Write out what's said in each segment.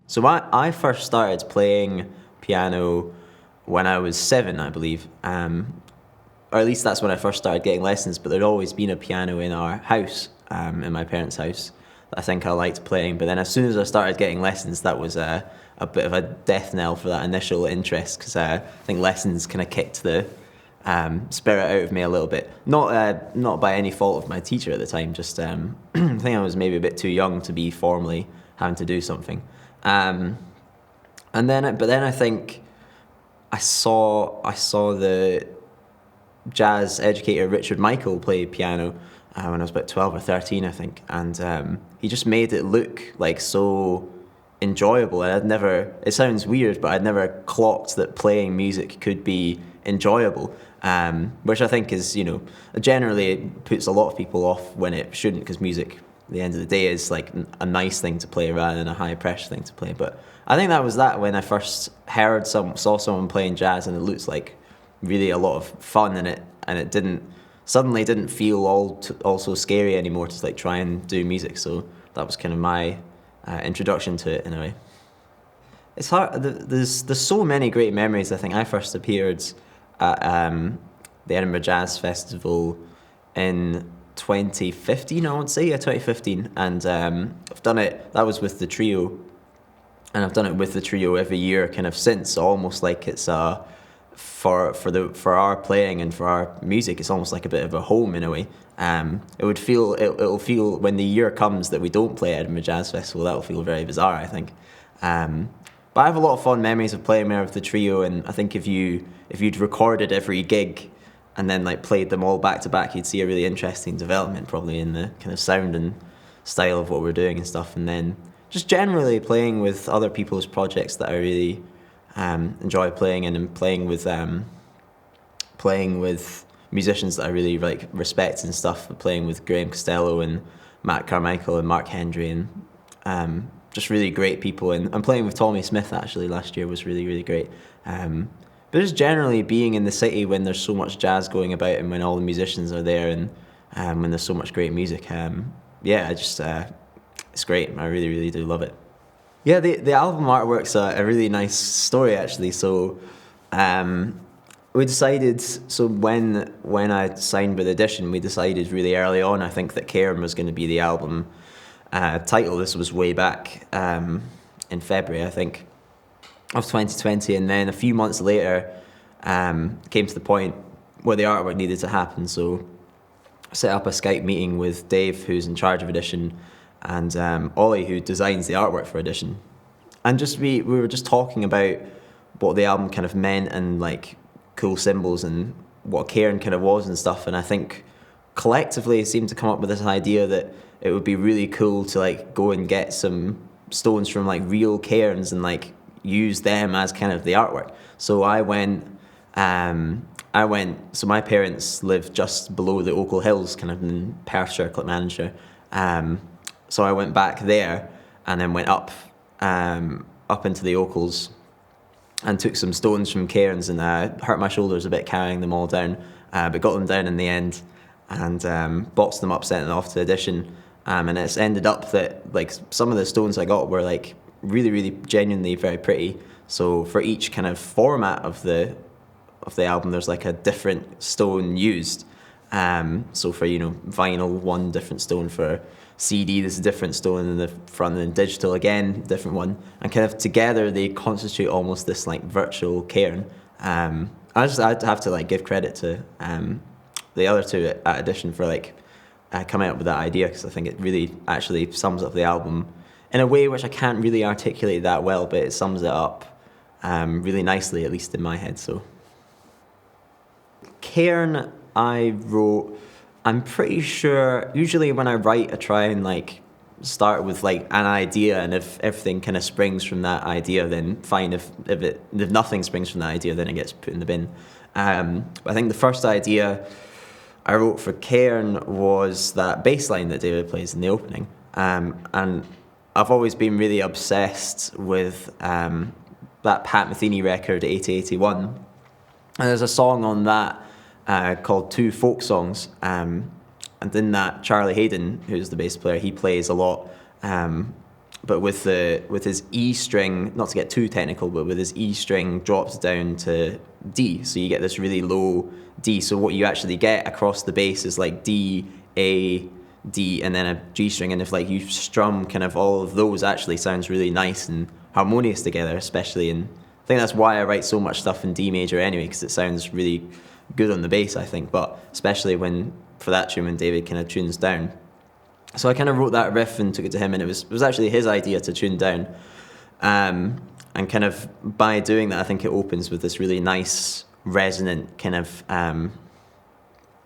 So I first started playing piano when I was 7, I believe. Or at least that's when I first started getting lessons, but there'd always been a piano in our house, in my parents' house, that I think I liked playing. But then as soon as I started getting lessons, that was a bit of a death knell for that initial interest, because I think lessons kind of kicked the spirit out of me a little bit. Not by any fault of my teacher at the time, just I think I was maybe a bit too young to be formally having to do something. But then I think I saw the jazz educator Richard Michael play piano when I was about 12 or 13, I think, and he just made it look like so enjoyable. And it sounds weird, but I'd never clocked that playing music could be enjoyable, which I think is, generally it puts a lot of people off when it shouldn't, because music at the end of the day is like a nice thing to play rather than a high pressure thing to play. But I think that was that when I first saw someone playing jazz, and it looks like really a lot of fun in it, and it didn't feel all so scary anymore to like try and do music. So that was kind of my introduction to it in a way. It's hard. There's so many great memories. I think I first appeared at the Edinburgh Jazz Festival in 2015, I would say, 2015, and I've done it. That was with the trio, and I've done it with the trio every year, kind of since. Almost like it's for our playing and for our music, it's almost like a bit of a home in a way. It'll feel when the year comes that we don't play Edinburgh Jazz Festival, that'll feel very bizarre, I think. But I have a lot of fond memories of playing there with the trio, and I think if you'd recorded every gig and then like played them all back to back, you'd see a really interesting development probably in the kind of sound and style of what we're doing and stuff. And then just generally playing with other people's projects that I really enjoy playing in, and playing with musicians that I really like respect and stuff. Playing with Graham Costello and Matt Carmichael and Mark Hendry, and just really great people. And playing with Tommy Smith actually last year was really, really great. But just generally being in the city when there's so much jazz going about, and when all the musicians are there, and when there's so much great music, it's great. I really, really do love it. Yeah, the album artwork's a really nice story actually. So we decided, when I signed with Edition, we decided really early on, I think, that Cairn was going to be the album title. This was way back in February, I think, of 2020, and then a few months later came to the point where the artwork needed to happen. So I set up a Skype meeting with Dave, who's in charge of Edition, and Ollie, who designs the artwork for Edition, and we were just talking about what the album kind of meant, and like cool symbols, and what Cairn kind of was and stuff. And I think collectively seemed to come up with this idea that it would be really cool to like go and get some stones from like real cairns and like use them as kind of the artwork. So I went. So my parents live just below the Oakle Hills, kind of in Perthshire, Clackmannanshire. So I went back there, and then went up into the Oakles, and took some stones from cairns, and hurt my shoulders a bit carrying them all down, but got them down in the end, and boxed them up, sent them off to Edition. And it's ended up that like some of the stones I got were like really, really genuinely very pretty. So for each kind of format of the album, there's like a different stone used. So for vinyl, one different stone; for CD, there's a different stone in the front, and digital again, different one. And kind of together they constitute almost this like virtual cairn. I'd have to like give credit to the other two at Edition for like coming up with that idea, because I think it really actually sums up the album in a way which I can't really articulate that well, but it sums it up really nicely, at least in my head. So Cairn, I'm pretty sure, usually when I write, I try and like start with like an idea, and if everything kind of springs from that idea, then fine. If nothing springs from that idea, then it gets put in the bin. But I think the first idea I wrote for Cairn was that bass line that David plays in the opening. And I've always been really obsessed with that Pat Metheny record, 8081. And there's a song on that called Two Folk Songs. And in that, Charlie Hayden, who's the bass player, he plays a lot but with his E string, not to get too technical, but with his E string drops down to D, so you get this really low D. So what you actually get across the bass is like D, A, D, and then a G string. And if like you strum kind of all of those, actually sounds really nice and harmonious together, especially. And I think that's why I write so much stuff in D major anyway, because it sounds really good on the bass, I think. But especially for that tune when David kind of tunes down. So I kind of wrote that riff and took it to him, and it was actually his idea to tune down. And kind of by doing that, I think it opens with this really nice, resonant kind of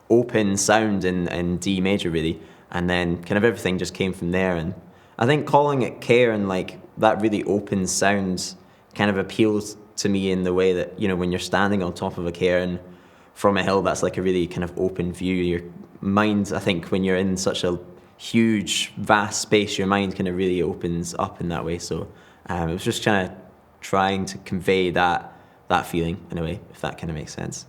open sound in D major, really. And then kind of everything just came from there. And I think calling it Cairn, like that really open sound kind of appeals to me in the way that, when you're standing on top of a cairn from a hill, that's like a really kind of open view. Your mind, I think, when you're in such a huge, vast space, your mind kind of really opens up in that way. So it was just kind of trying to convey that feeling in a way, if that kind of makes sense.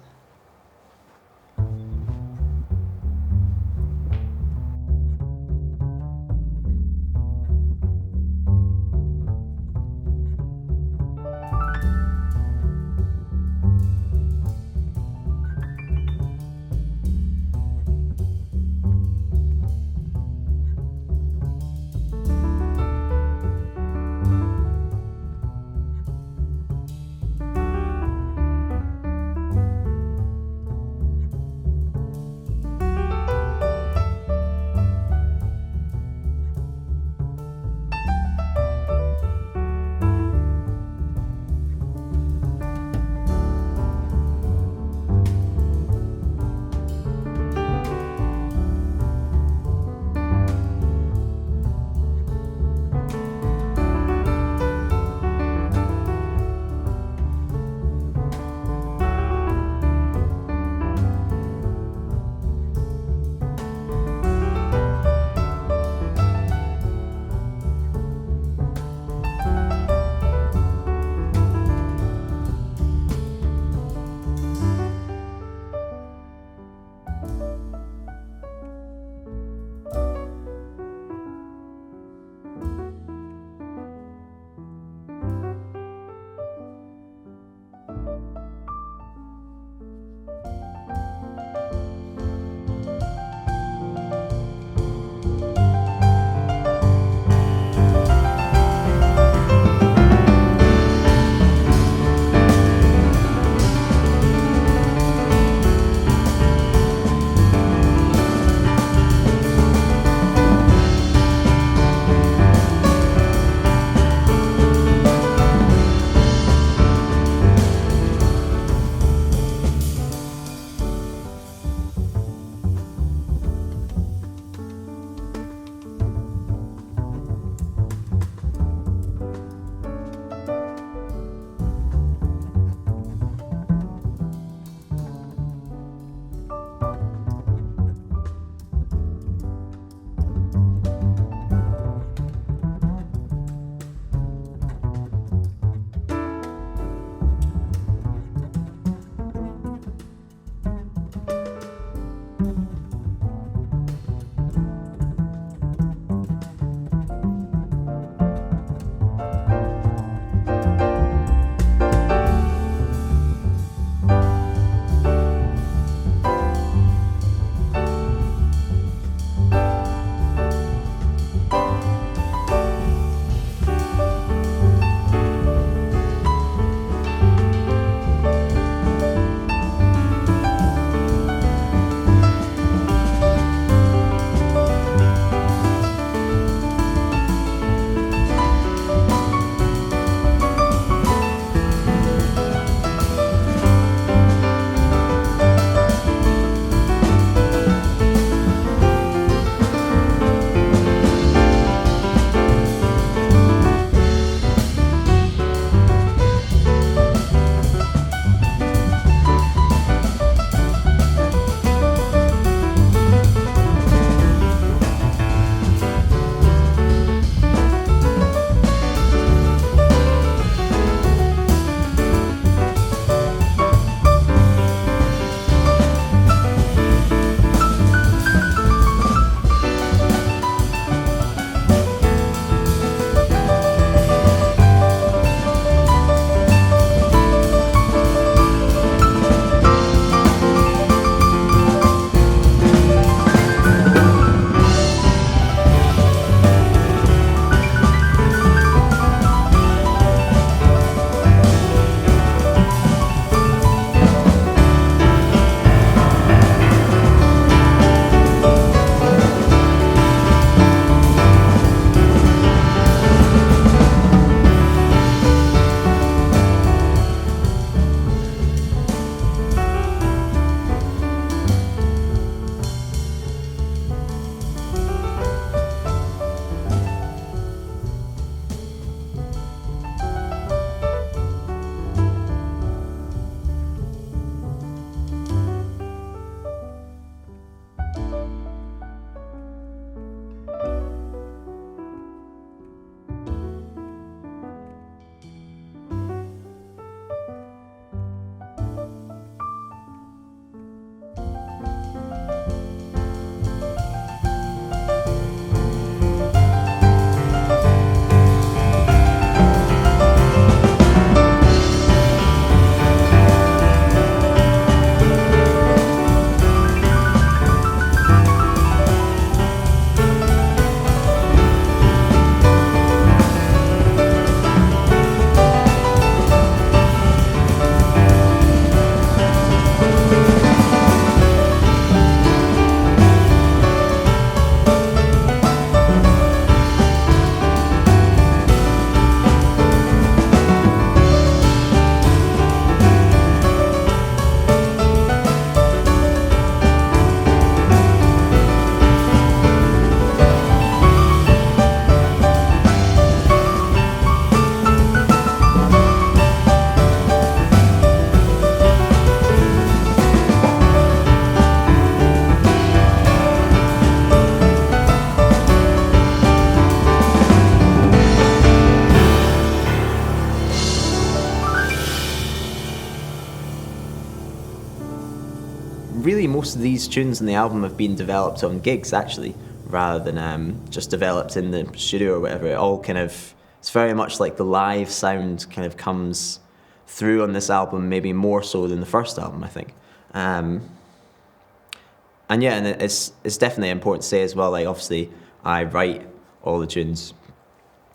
most of these tunes in the album have been developed on gigs actually, rather than just developed in the studio or whatever. It all kind of, it's very much like the live sound kind of comes through on this album, maybe more so than the first album, I think. And yeah, and it's definitely important to say as well, like obviously I write all the tunes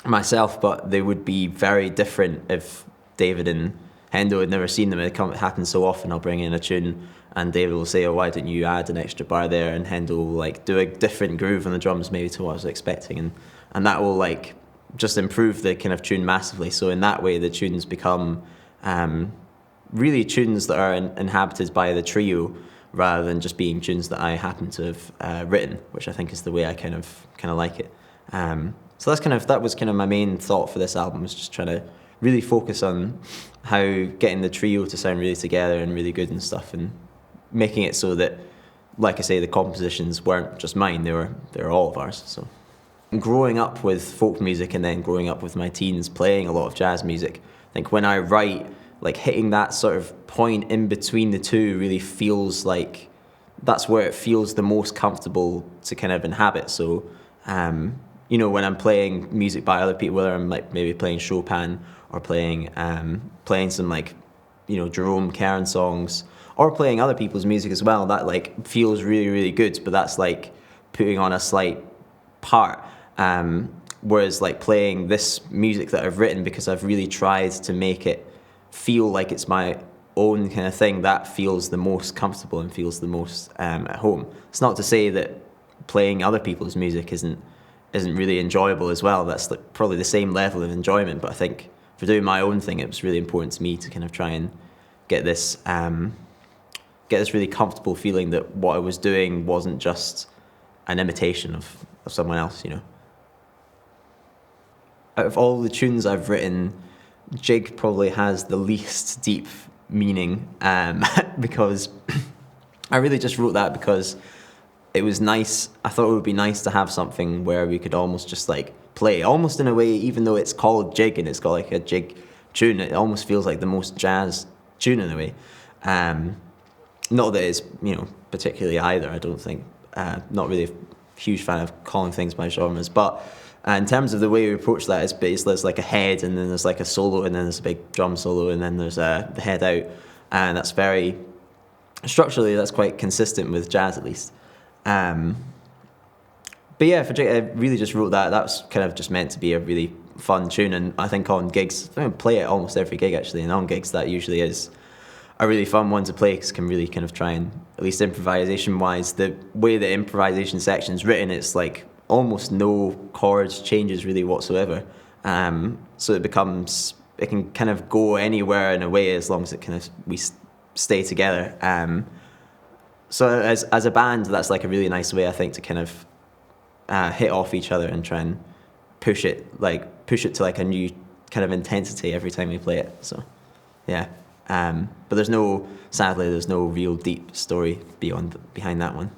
myself, but they would be very different if David and Hendo had never seen them. It happens so often. I'll bring in a tune and David will say, oh, why don't you add an extra bar there? And Hendo will like do a different groove on the drums maybe to what I was expecting, and that will like just improve the kind of tune massively. So in that way the tunes become really tunes that are inhabited by the trio rather than just being tunes that I happen to have written, which I think is the way I kind of like it. So that was kind of my main thought for this album, was just trying to really focus on how getting the trio to sound really together and really good and stuff, and making it so that, like I say, the compositions weren't just mine, they were all of ours. So growing up with folk music and then growing up with my teens playing a lot of jazz music, I think when I write, like hitting that sort of point in between the two really feels like that's where it feels the most comfortable to kind of inhabit. So you know, when I'm playing music by other people, whether I'm like maybe playing Chopin or playing some like, you know, Jerome Cairn songs, or playing other people's music as well, that like feels really, really good, but that's like putting on a slight part. Whereas like playing this music that I've written, because I've really tried to make it feel like it's my own kind of thing, that feels the most comfortable and feels the most at home. It's not to say that playing other people's music isn't really enjoyable as well. That's like probably the same level of enjoyment, but I think for doing my own thing, it was really important to me to kind of try and get this really comfortable feeling that what I was doing wasn't just an imitation of someone else, you know. Out of all the tunes I've written, Jig probably has the least deep meaning, because I really just wrote that because it was nice. I thought it would be nice to have something where we could almost just like play, almost in a way, even though it's called Jig and it's got like a jig tune, it almost feels like the most jazz tune in a way. Not that it's, you know, particularly either, I don't think. Not really a huge fan of calling things by genres, but in terms of the way we approach that, it's basically there's like a head, and then there's like a solo, and then there's a big drum solo, and then there's the head out, and that's very, structurally, that's quite consistent with jazz at least. But yeah, for Jig, I really just wrote that. That was kind of just meant to be a really fun tune, and I think on gigs, I play it almost every gig actually, and on gigs that usually is a really fun one to play, because can really kind of try and, at least improvisation wise, the way the improvisation section's written, it's like almost no chords changes really whatsoever. So it can kind of go anywhere in a way, as long as it kind of we stay together. So as a band, that's like a really nice way, I think, to kind of hit off each other and try and push it to like a new kind of intensity every time we play it. So yeah. But sadly there's no real deep story behind that one.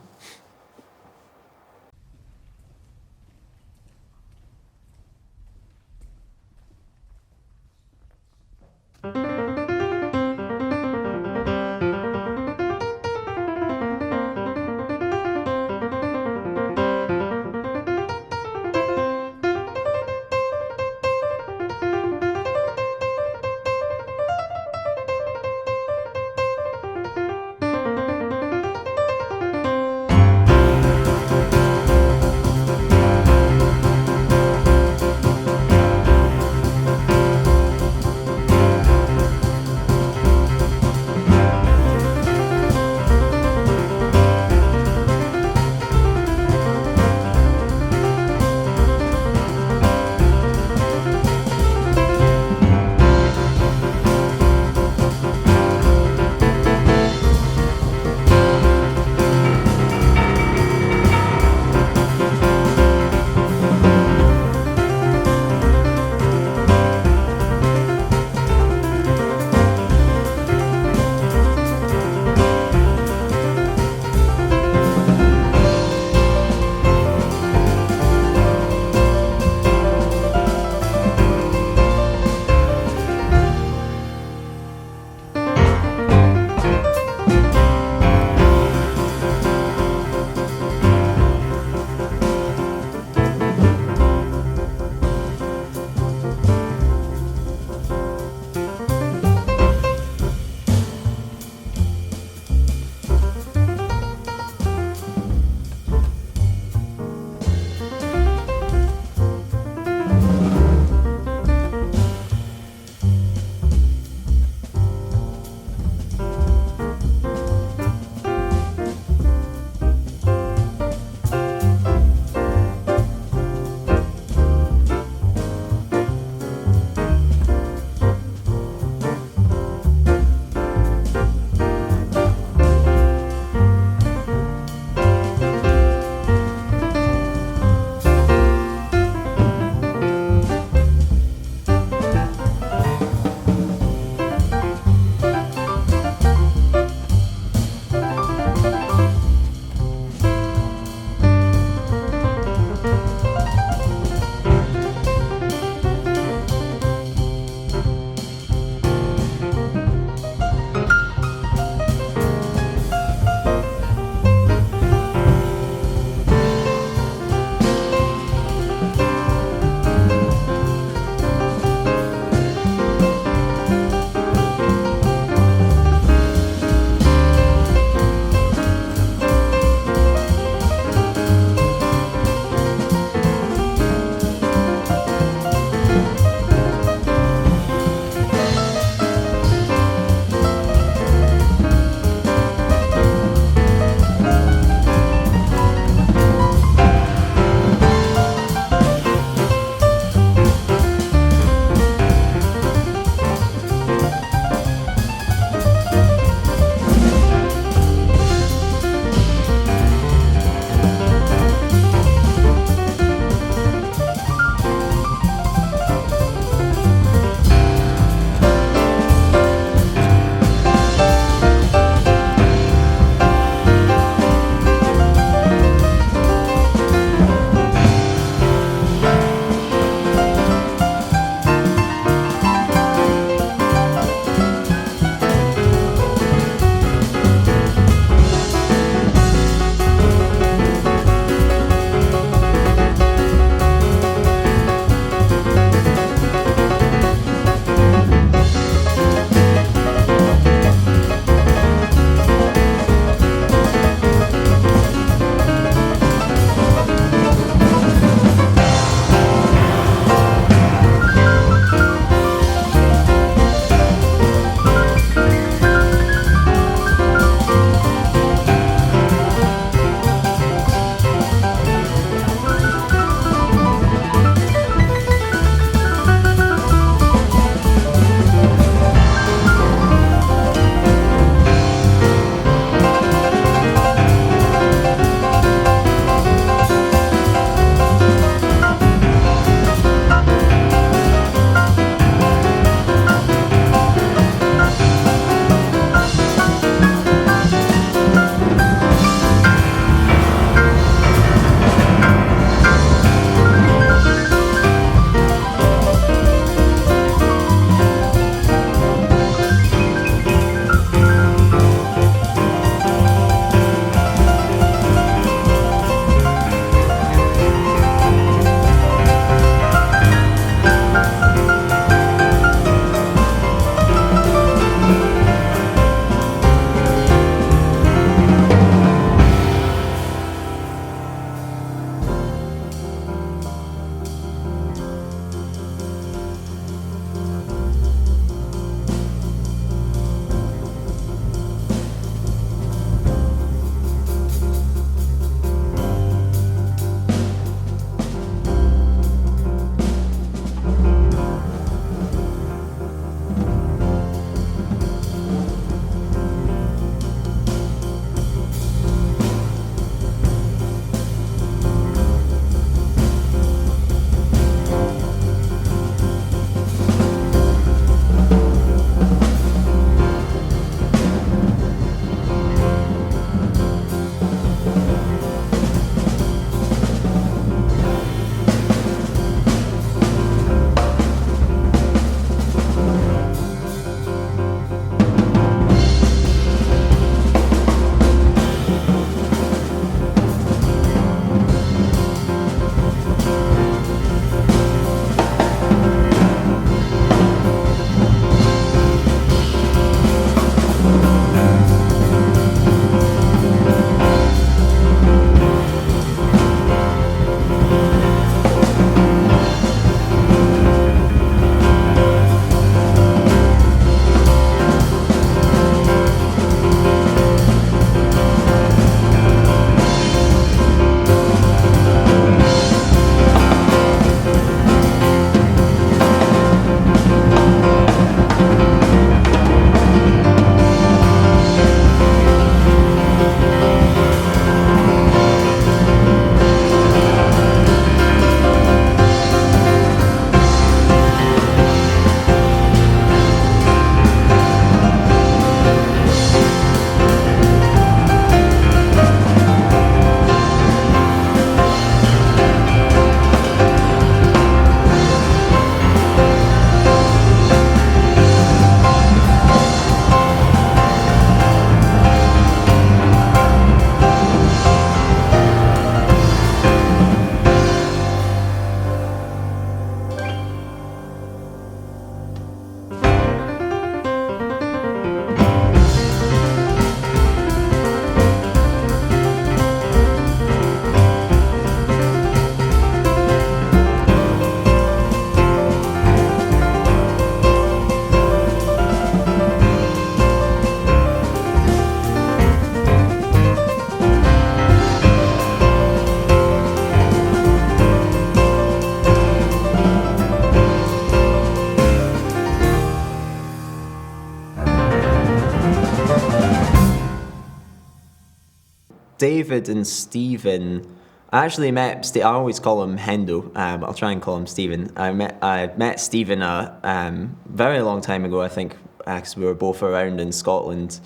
David and Stephen. I actually met. I always call him Hendo, but I'll try and call him Stephen. I met Stephen a very long time ago, I think, because we were both around in Scotland,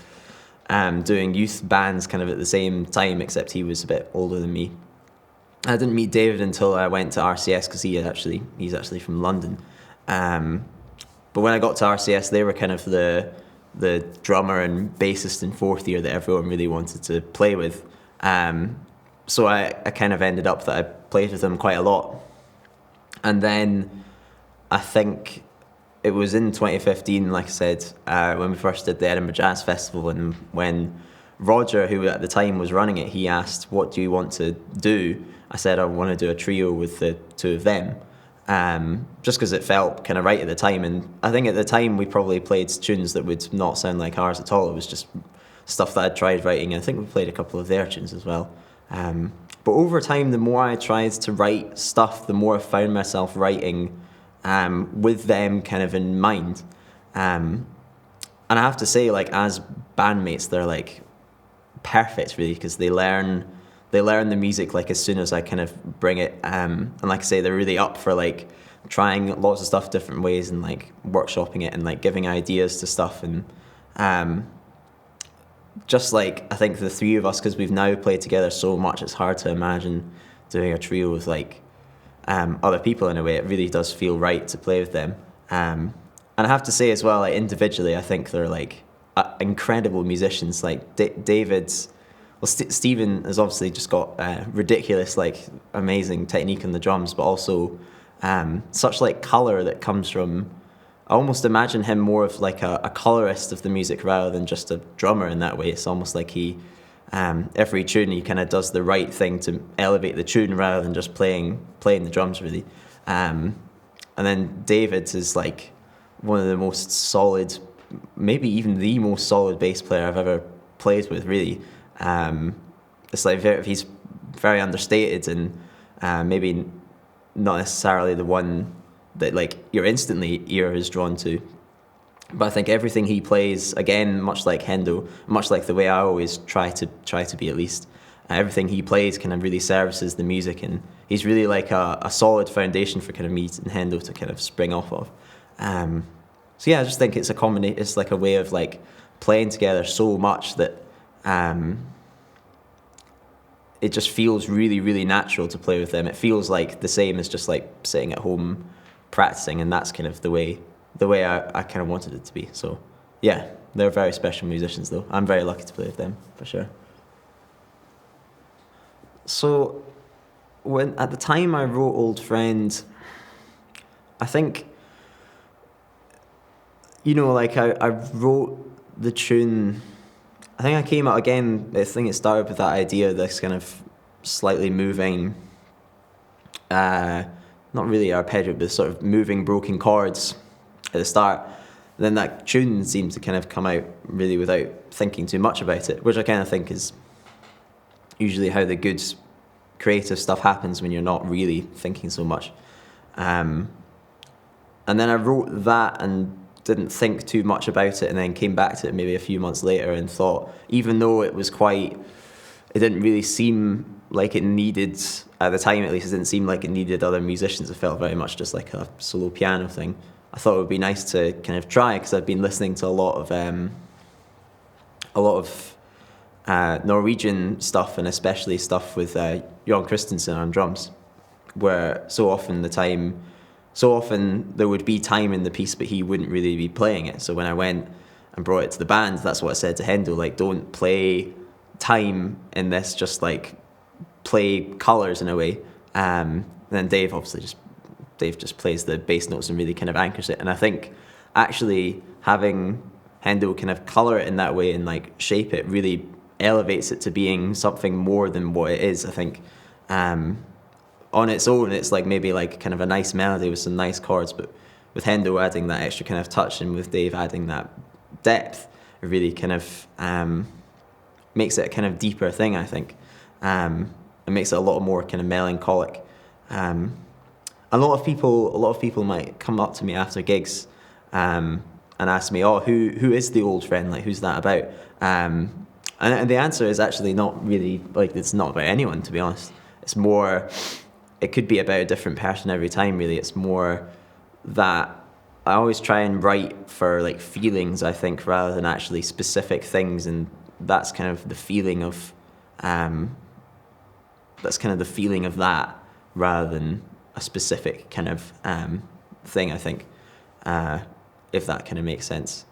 doing youth bands kind of at the same time, except he was a bit older than me. I didn't meet David until I went to RCS because he's actually from London. But when I got to RCS, they were kind of the drummer and bassist in fourth year that everyone really wanted to play with. So I kind of ended up that I played with them quite a lot. And then I think it was in 2015, like I said, when we first did the Edinburgh Jazz Festival, and when Roger, who at the time was running it, he asked, what do you want to do? I said, I want to do a trio with the two of them, just because it felt kind of right at the time. And I think at the time we probably played tunes that would not sound like ours at all. It was just stuff that I'd tried writing. I think we played a couple of their tunes as well. But over time, the more I tried to write stuff, the more I found myself writing with them kind of in mind. And I have to say, like, as bandmates, they're like perfect, really, because they learn the music like as soon as I kind of bring it. And like I say, they're really up for like trying lots of stuff different ways and like workshopping it and like giving ideas to stuff. And just like I think the three of us, because we've now played together so much, it's hard to imagine doing a trio with like other people in a way. It really does feel right to play with them. And I have to say as well, like individually, I think they're like incredible musicians. Like Stephen has obviously just got ridiculous, like amazing technique on the drums, but also such like colour that comes from. I almost imagine him more of like a colorist of the music rather than just a drummer in that way. It's almost like he, every tune he kind of does the right thing to elevate the tune rather than just playing the drums really. And then David is like one of the most solid, maybe even the most solid bass player I've ever played with really. It's like he's very understated and maybe not necessarily the one that like your instantly ear is drawn to, but I think everything he plays, again, much like Hendo, much like the way I always try to be at least, everything he plays kind of really services the music, and he's really like a solid foundation for kind of me and Hendo to kind of spring off of. So yeah, I just think it's a combination. It's like a way of like playing together so much that it just feels really, really natural to play with them. It feels like the same as just like sitting at home practicing, and that's kind of the way I kind of wanted it to be. So yeah, they're very special musicians though. I'm very lucky to play with them for sure. So when at the time I wrote Old Friend, I think, you know, like I wrote the tune, I think I came out again, I think it started with that idea, this kind of slightly moving, not really arpeggio, but sort of moving broken chords at the start. And then that tune seemed to kind of come out really without thinking too much about it, which I kind of think is usually how the good creative stuff happens when you're not really thinking so much. And then I wrote that and didn't think too much about it, and then came back to it maybe a few months later and thought, even though it didn't really seem like it needed, at the time at least, it didn't seem like it needed other musicians. It felt very much just like a solo piano thing. I thought it would be nice to kind of try, because I've been listening to a lot of Norwegian stuff, and especially stuff with Jon Christensen on drums, where so often there would be time in the piece, but he wouldn't really be playing it. So when I went and brought it to the band, that's what I said to Hendo, like, don't play time in this, just like play colours in a way. Then Dave just plays the bass notes and really kind of anchors it. And I think actually having Hendo kind of colour it in that way and like shape it really elevates it to being something more than what it is. I think on its own, it's like maybe like kind of a nice melody with some nice chords, but with Hendo adding that extra kind of touch and with Dave adding that depth, it really kind of makes it a kind of deeper thing, I think. It makes it a lot more kind of melancholic. A lot of people might come up to me after gigs and ask me, oh, who is the Old Friend? Like, who's that about? And And the answer is actually not really, like, it's not about anyone, to be honest. It's more, it could be about a different person every time, really. It's more that I always try and write for, like, feelings, I think, rather than actually specific things, and that's kind of the feeling of, that, rather than a specific kind of thing, I think, if that kind of makes sense.